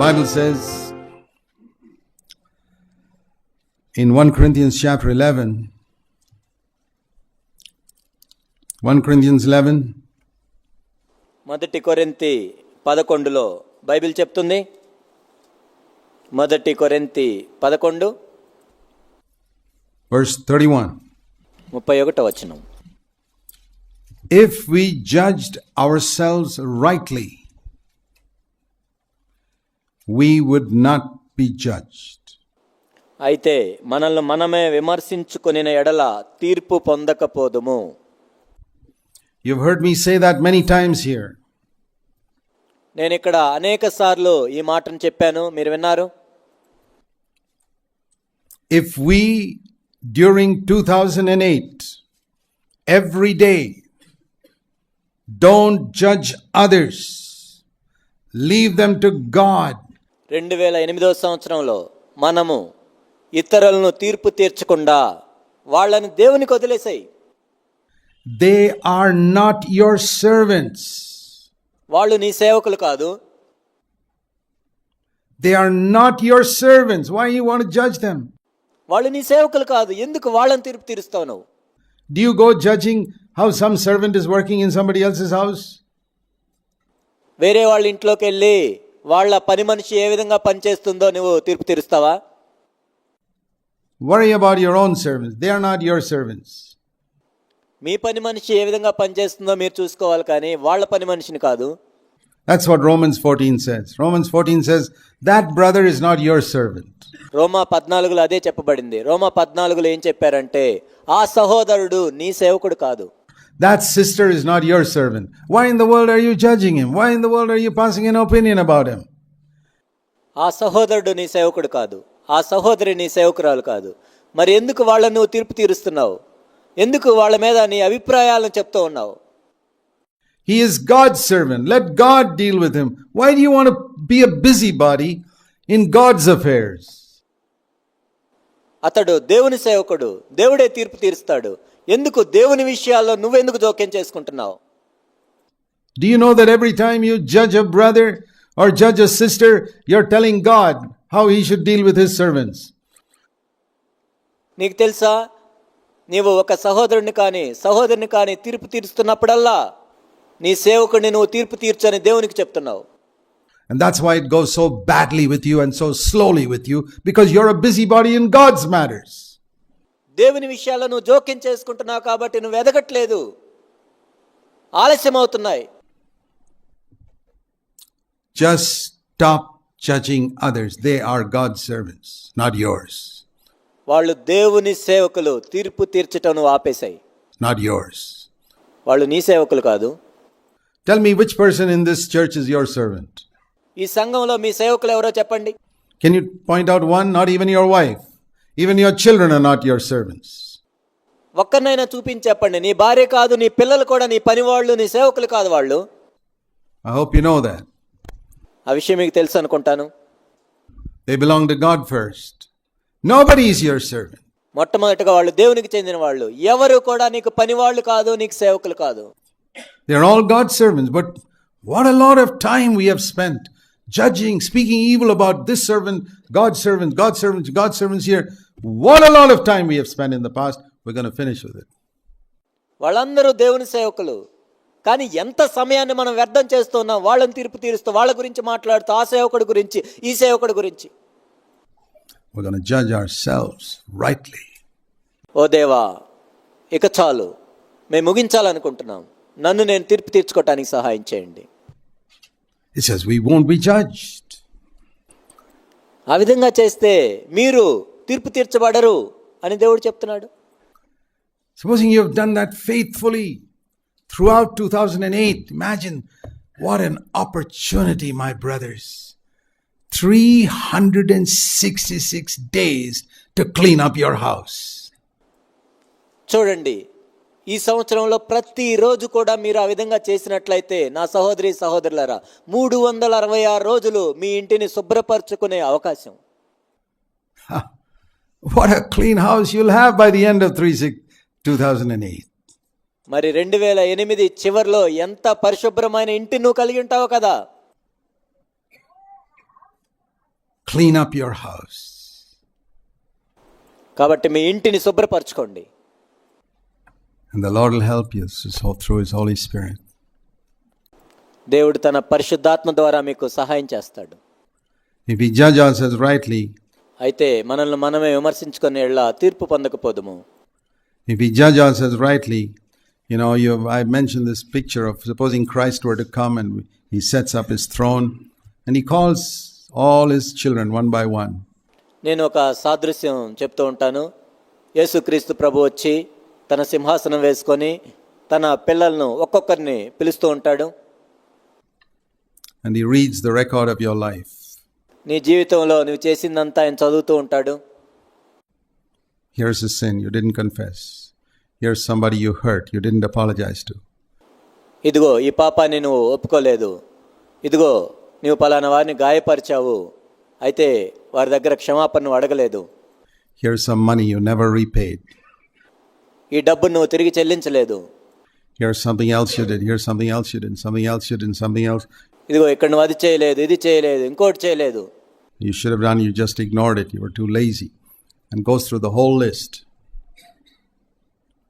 Bible says in 1 Corinthians chapter 11, 1 Corinthians 11, మొదటి కొరింథీ 11లో Bible చెప్తుంది. మొదటి కొరింథీ 11 verse 31. 31వ వచనం. If we judged ourselves rightly, we would not be judged. అయితే మనల్ని మనమే విమర్శించుకొనిన ఎడల తీర్పు పొందకపోదుము. You've heard me say that many times here. నేను ఇక్కడ అనేక సార్లు ఈ మాటను చెప్పాను, మీరు విన్నారు. If we during 2008 every day don't judge others, leave them to God. 2008వ సంవత్సరంలో మనము ఇతరులను తీర్పు తీర్చకుండా వాళ్ళని దేవునికి వదిలేసాయి. They are not your servants. వాళ్ళు నీ సేవకులు కాదు. They are not your servants. Why you want to judge them? వాళ్ళు నీ సేవకులు కాదు, ఎందుకు వాళ్ళని తీర్పు తీరుస్తావు నువ్వు? Do you go judging how some servant is working in somebody else's house? వేరే వాళ్ళ ఇంట్లోకి వెళ్ళి వాళ్ళ పని మనిషి ఏ విధంగా పనిచేస్తుందో నువ్వు తీర్పు తీరుస్తావా? Worry about your own servants. They are not your servants. మీ పని మనిషి ఏ విధంగా పనిచేస్తుందో మీరు చూసుకోవాలి, కానీ వాళ్ళ పని మనిషిని కాదు. That's what Romans 14 says. Romans 14 says, that brother is not your servant. రోమా 14లో అదే చెప్పబడింది. రోమా 14లో ఏం చెప్పారంటే, ఆ సహోదరుడు నీ సేవకుడు కాదు. That sister is not your servant. Why in the world are you judging him? Why in the world are you passing an opinion about him? ఆ సహోదరుడు నీ సేవకుడు కాదు, ఆ సహోదరి నీ సేవకురాలు కాదు. మరి ఎందుకు వాళ్ళని నువ్వు తీర్పు తీరుస్తున్నావు? ఎందుకు వాళ్ళ మీద నీ అభిప్రాయాలను చెప్తూ ఉన్నావు? He is God's servant. Let God deal with him. Why do you want to be a busybody in God's affairs? అతడు దేవుని సేవకుడు, దేవుడే తీర్పు తీరుస్తాడు. ఎందుకు దేవుని విషయాల్లో నువ్వెందుకు జోక్యం చేసుకుంటున్నావు? Do you know that every time you judge a brother or judge a sister, you're telling God how he should deal with his servants? నీకు తెలుసా, నీవు ఒక సహోదరుని కానీ సహోదరుని కానీ తీర్పు తీరుస్తున్నప్పుడల్లా నీ సేవకుడిని నువ్వు తీర్పు తీర్చని దేవునికి చెప్తున్నావు. And that's why it goes so badly with you and so slowly with you, because you're a busybody in God's matters. దేవుని విషయాల్లో నువ్వు జోక్యం చేసుకుంటున్నావు కాబట్టి నువ్వు ఎదగట్లేదు, ఆలస్యం అవుతున్నాయి. Just stop judging others. They are God's servants, not yours. వాళ్ళు దేవుని సేవకులు, తీర్పు తీర్చటం నువ్వు ఆపేశాయి. Not yours. వాళ్ళు నీ సేవకులు కాదు. Tell me which person in this church is your servant. ఈ సంఘంలో మీ సేవకులు ఎవరో చెప్పండి. Can you point out one? Not even your wife. Even your children are not your servants. ఒక్కరినైనా చూపించి చెప్పండి. నీ భార్య కాదు, నీ పిల్లలు కూడా నీ పని వాళ్ళు, నీ సేవకులు కాదు వాళ్ళు. I hope you know that. ఆ విషయం మీకు తెలుసు అనుకుంటాను. They belong to God first. Nobody is your servant. మొట్టమొదటిగా వాళ్ళు దేవునికి చెందిన వాళ్ళు. ఎవరు కూడా నీకు పని వాళ్ళు కాదు, నీకు సేవకులు కాదు. They're all God's servants. But what a lot of time we have spent judging, speaking evil about this servant, God's servant, God's servants, God's servants here. What a lot of time we have spent in the past. We're going to finish with it. వాళ్ళందరూ దేవుని సేవకులు, కానీ ఎంత సమయాన్ని మనం వ్యర్థం చేస్తున్నాం వాళ్ళని తీర్పు తీరుస్తూ, వాళ్ళ గురించి మాట్లాడుతూ, ఆ సేవకుడి గురించి, ఈ సేవకుడి గురించి. We're going to judge ourselves rightly. ఓ దేవా, ఇక చాలు, మేము ముగించాలనుకుంటున్నాం. నన్ను నేను తీర్పు తీర్చుకోవటానికి సహాయం చేయండి. It says we won't be judged. ఆ విధంగా చేస్తే మీరు తీర్పు తీర్చబడరు అని దేవుడు చెప్తున్నాడు. Supposing you have done that faithfully throughout 2008. Imagine what an opportunity, my brothers. 366 days to clean up your house. చూడండి, ఈ సంవత్సరంలో ప్రతిరోజు కూడా మీరు ఆ విధంగా చేసినట్లయితే నా సహోదరి సహోదరులారా, 366 రోజులు మీ ఇంటిని శుభ్రపరచుకునే అవకాశం. What a clean house you'll have by the end of 2008. మరి 2008 చివర్లో ఎంత పరిశుభ్రమైన ఇంటిని నువ్వు కలిగి ఉంటావు కదా. Clean up your house. కాబట్టి మీ ఇంటిని శుభ్రపరచుకోండి. And the Lord will help you through His Holy Spirit. దేవుడు తన పరిశుద్ధాత్మ ద్వారా మీకు సహాయం చేస్తాడు. If we judge ourselves rightly, అయితే మనల్ని మనమే విమర్శించుకునే ఎడల తీర్పు పొందకపోదుము. if we judge ourselves rightly, I mentioned this picture of supposing Christ were to come and He sets up His throne and He calls all His children one by one. నేను ఒక సాదృశ్యం చెప్తూ ఉంటాను. యేసుక్రీస్తు ప్రభు వచ్చి తన సింహాసనం వేసుకొని తన పిల్లలను ఒక్కొక్కరిని పిలుస్తూ ఉంటాడు. And He reads the record of your life. నీ జీవితంలో నువ్వు చేసిందంతా ఆయన చదువుతూ ఉంటాడు. Here's a sin you didn't confess. Here's somebody you hurt, you didn't apologize to. ఇదిగో ఈ పాపాన్ని నువ్వు ఒప్పుకోలేదు. ఇదిగో నువ్వు పలానా వారిని గాయపరిచావు, అయితే వారి దగ్గర క్షమాపణ నువ్వు అడగలేదు. Here's some money you never repaid. ఈ డబ్బును నువ్వు తిరిగి చెల్లించలేదు. Here's something else you did. Here's something else you did. Something else you did. Something else. ఇదిగో ఇక్కడ నువ్వు అది చేయలేదు, ఇది చేయలేదు, ఇంకోటి చేయలేదు. You should have done, you just ignored it. You were too lazy. And goes through the whole list.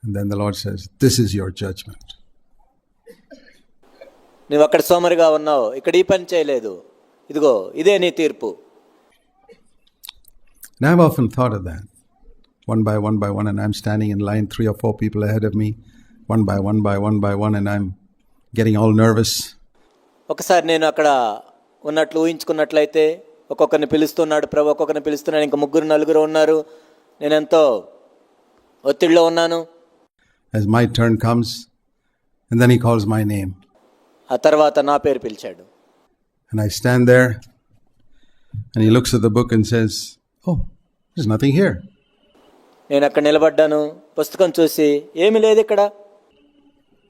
And then the Lord says, this is your judgment. నువ్వు అక్కడ సోమరిగా ఉన్నావు, ఇక్కడ ఈ పని చేయలేదు, ఇదిగో ఇదే నీ తీర్పు. And I've often thought of that. One by one, and I'm standing in line, 3 or 4 people ahead of me. One by one, and I'm getting all nervous. ఒకసారి నేను అక్కడ ఉన్నట్లు ఊహించుకున్నట్లయితే ఒక్కొక్కరిని పిలుస్తున్నాడు ప్రభు, ఒక్కొక్కరిని పిలుస్తున్నాడు, ఇంకా 3-4 ఉన్నారు, నేను ఎంతో ఒత్తిడిలో ఉన్నాను. As my turn comes, and then He calls my name. ఆ తర్వాత నా పేరు పిలిచాడు. And I stand there, and He looks at the book and says, oh, there's nothing here. నేను అక్కడ నిలబడ్డాను, పుస్తకం చూసి ఏమీ లేదు ఇక్కడ.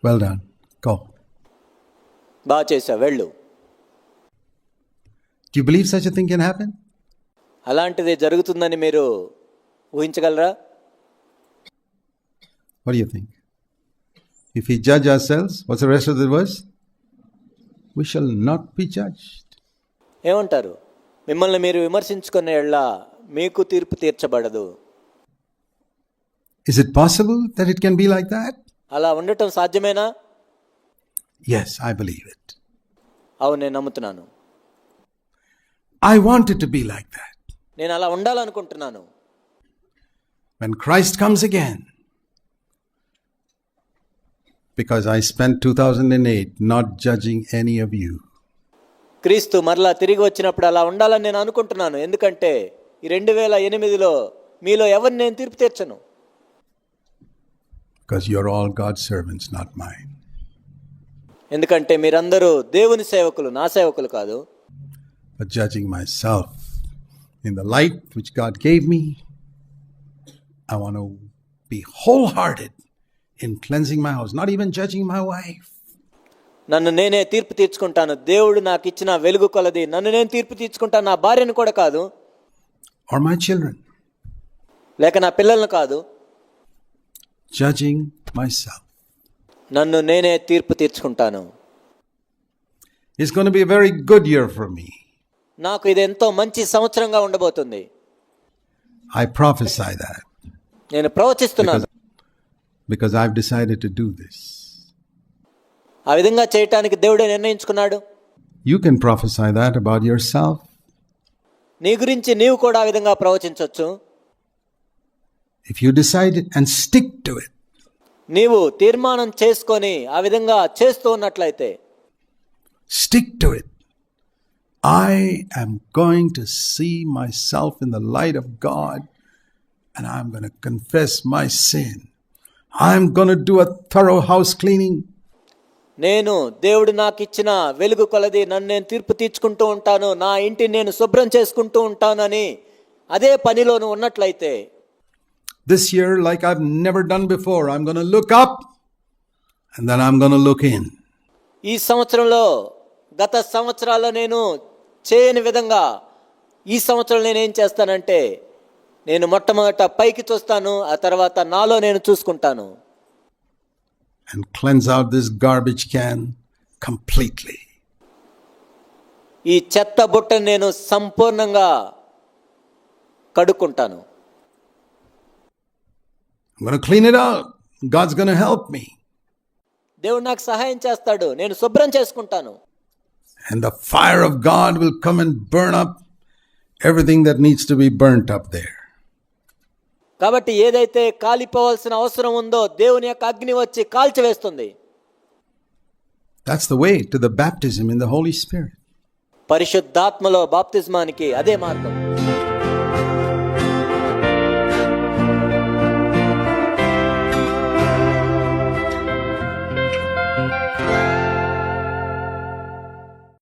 Well done, go. బాగా చేసావు, వెళ్ళు. Do you believe such a thing can happen? అలాంటిది జరుగుతుందని మీరు ఊహించగలరా? What do you think? If we judge ourselves, what's the rest of the verse? We shall not be judged. ఏమంటారు? మిమ్మల్ని మీరు విమర్శించుకునే ఎడల మీకు తీర్పు తీర్చబడదు. Is it possible that it can be like that? అలా ఉండటం సాధ్యమేనా? Yes, I believe it. అవును, నేను నమ్ముతున్నాను. I want it to be like that. నేను అలా ఉండాలనుకుంటున్నాను. When Christ comes again, because I spent 2008 not judging any of you. క్రీస్తు మరలా తిరిగి వచ్చినప్పుడు అలా ఉండాలని నేను అనుకుంటున్నాను. ఎందుకంటే ఈ 2008లో మీలో ఎవరిని నేను తీర్పు తీర్చను. Because you're all God's servants, not mine. ఎందుకంటే మీరందరూ దేవుని సేవకులు, నా సేవకులు కాదు. But judging myself in the light which God gave me, I want to be wholehearted in cleansing my house, not even judging my wife. నన్ను నేనే తీర్పు తీర్చుకుంటాను. దేవుడు నాకు ఇచ్చిన వెలుగు కొలది నన్ను నేను తీర్పు తీర్చుకుంటాను, నా భార్యను కూడా కాదు. Or my children. లేక నా పిల్లలను కాదు. Judging myself. నన్ను నేనే తీర్పు తీర్చుకుంటాను. It's going to be a very good year for me. నాకు ఇది ఎంతో మంచి సంవత్సరంగా ఉండబోతుంది. I prophesy that. నేను ప్రవచిస్తున్నాను. Because I've decided to do this. ఆ విధంగా చేయటానికి దేవుడే నిర్ణయించుకున్నాడు. You can prophesy that about yourself. నీ గురించి నీవు కూడా ఆ విధంగా ప్రవచించవచ్చు. If you decide it and stick to it. నీవు తీర్మానం చేసుకొని ఆ విధంగా చేస్తూ ఉన్నట్లయితే. Stick to it. I am going to see myself in the light of God, and I'm going to confess my sin. I'm going to do a thorough house cleaning. నేను దేవుడు నాకు ఇచ్చిన వెలుగు కొలది నన్ను నేను తీర్పు తీర్చుకుంటూ ఉంటాను, నా ఇంటిని నేను శుభ్రం చేసుకుంటూ ఉంటానని అదే పనిలోను ఉన్నట్లయితే. This year, like I've never done before, I'm going to look up and then I'm going to look in. ఈ సంవత్సరంలో గత సంవత్సరాల్లో నేను చేయని విధంగా ఈ సంవత్సరం నేనేం చేస్తానంటే నేను మొట్టమొదట పైకి చూస్తాను, ఆ తర్వాత నాలో నేను చూసుకుంటాను. And cleanse out this garbage can completely. ఈ చెత్త బుట్టను నేను సంపూర్ణంగా కడుక్కుంటాను. I'm going to clean it out. God's going to help me. దేవుడు నాకు సహాయం చేస్తాడు, నేను శుభ్రం చేసుకుంటాను. And the fire of God will come and burn up everything that needs to be burnt up there. కాబట్టి ఏదైతే కాలిపోవాల్సిన అవసరం ఉందో దేవుని యొక్క అగ్ని వచ్చి కాల్చివేస్తుంది. That's the way to the baptism in the Holy Spirit. పరిశుద్ధాత్మలో బాప్తిస్మానికి అదే మార్గం.